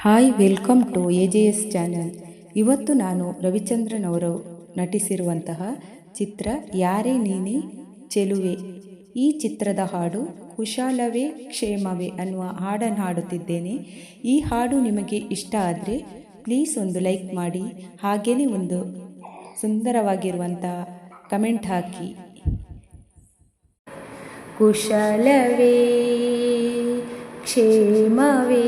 Hi, welcome to AJS channel. ಇವತ್ತು ನಾನು ರವಿಚಂದ್ರನ್ ಅವರು ನಟಿಸಿರುವಂತಹ ಚಿತ್ರ ಯಾರೇ ನೀನೇ ಚೆಲುವೆ. ಈ ಚಿತ್ರದ ಹಾಡು ಕುಶಲವೇ ಕ್ಷೇಮವೇ ಅನ್ನುವ ಹಾಡನ್ನು ಹಾಡುತ್ತಿದ್ದೇನೆ. ಈ ಹಾಡು ನಿಮಗೆ ಇಷ್ಟ ಆದರೆ ಪ್ಲೀಸ್ ಒಂದು ಲೈಕ್ ಮಾಡಿ, ಹಾಗೆಯೇ ಒಂದು ಸುಂದರವಾಗಿರುವಂಥ ಕಮೆಂಟ್ ಹಾಕಿ. ಕುಶಲವೇ ಕ್ಷೇಮವೇ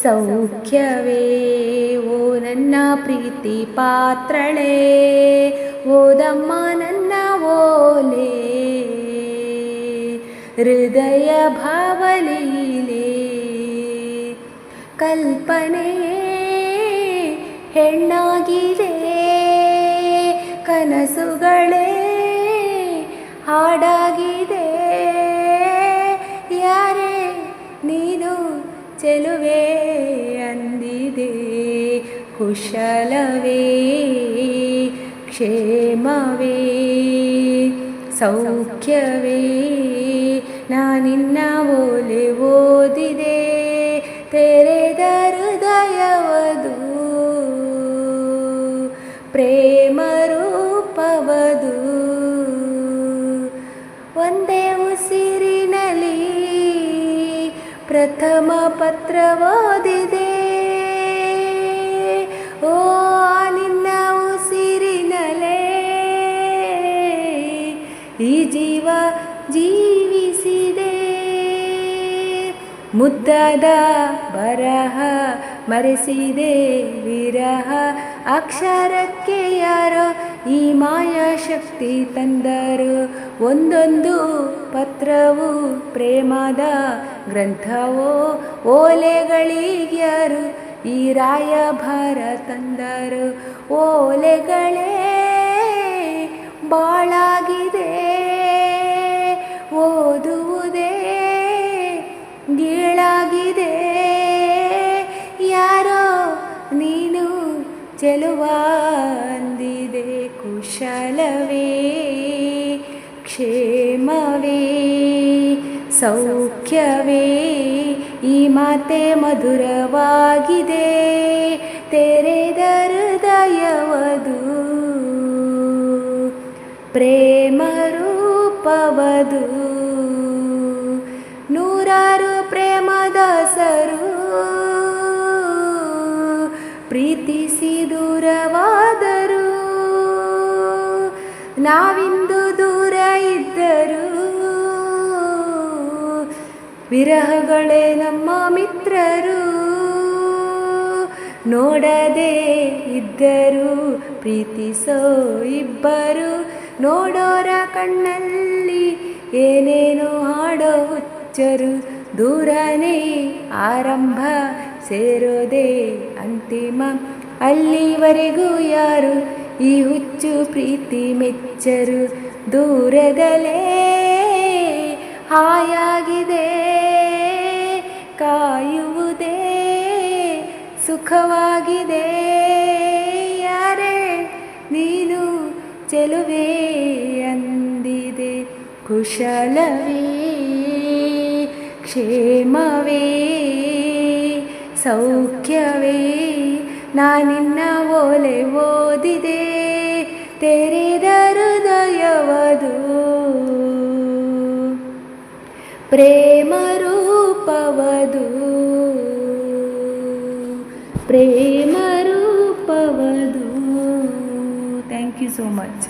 ಸೌಖ್ಯವೇ ಓ ನನ್ನ ಪ್ರೀತಿ ಪಾತ್ರಳೆ, ಓದಮ್ಮ ನನ್ನ ಓಲೆ ಹೃದಯ ಭಾವಲೀಲೆ. ಕಲ್ಪನೆ ಹೆಣ್ಣಾಗಿದೆ, ಕನಸುಗಳೇ ಹಾಡಾಗಿದೆ. ಯಾರೇ ನೀನು ಚೆಲುವೆ ಅಂದಿದೆ. ಕುಶಲವೇ ಕ್ಷೇಮವೇ ಸೌಖ್ಯವೇ ನಾನಿನ್ನ ಓಲೆ ಓದಿದೆ. ತೆರೆದ ಹೃದಯವದು ಪ್ರೇಮ ರೂಪವದು. ಒಂದೇ ಉಸಿರಿನಲ್ಲಿ ಪ್ರಥಮ ಪತ್ರ ಓದಿದೆ. ಓ ನಿನ್ನ ಉಸಿರಿನಲೇ ಈ ಜೀವ ಜೀವಿಸಿದೆ. ಮುದ್ದಾದ ಬರಹ ಮರೆಸಿದೆ ವಿರಹ, ಅಕ್ಷರಕ್ಕೆ ಯಾರೋ ಈ ಮಾಯಾಶಕ್ತಿ ತಂದರು. ಒಂದೊಂದು ಪತ್ರವು ಪ್ರೇಮದ ಗ್ರಂಥವೋ, ಓಲೆಗಳಿಗ್ಯಾರು ಈ ರಾಯಭಾರ ತಂದರು. ಓಲೆಗಳೇ ಬಾಳಾಗಿದೆ, ಓದುವುದೇ ಗೀಳಾಗಿದೆ. ಯಾರೋ ನೀನು ಚೆಲುವ ಅಂದಿದೆ. ಕುಶಲವೇ ಕ್ಷೇಮವೇ ಸೌಖ್ಯವೇ ಈ ಮಾತೆ ಮಧುರವಾಗಿದೆ. ತೆರೆದ ಹೃದಯವದು ಪ್ರೇಮ ರೂಪವದು. ನೂರಾರು ಪ್ರೇಮದಾಸರು ಪ್ರೀತಿಸಿ ದೂರವಾದರು. ನಾವಿಂದು ದೂರ ಇದ್ದರು, ವಿರಹಗಳೇ ನಮ್ಮ ಮಿತ್ರರು. ನೋಡದೆ ಇದ್ದರು ಪ್ರೀತಿಸೋ ಇಬ್ಬರು. ನೋಡೋರ ಕಣ್ಣಲ್ಲಿ ಏನೇನೋ ಹಾಡೋ ಹುಚ್ಚರು. ದೂರನೇ ಆರಂಭ, ಸೇರೋದೇ ಅಂತಿಮ. ಅಲ್ಲಿವರೆಗೂ ಯಾರು ಈ ಹುಚ್ಚು ಪ್ರೀತಿ ಮೆಚ್ಚರು. ದೂರದಲ್ಲೇ ಹಾಯಾಗಿದೆ, ಕಾಯುವುದೇ ಸುಖವಾಗಿದೆ. ಯಾರೇ ನೀನು ಚೆಲುವೆ ಅಂದಿದೆ. ಕುಶಲವೇ ಕ್ಷೇಮವೇ ಸೌಖ್ಯವೇ ನಾನಿನ್ನ ಓಲೆ ಓದಿದೆ. ತೆರೆದ ಹೃದಯವದು ಪ್ರೇಮ ರೂಪವದು ಪ್ರೇಮ ರೂಪವದು. Thank you so much.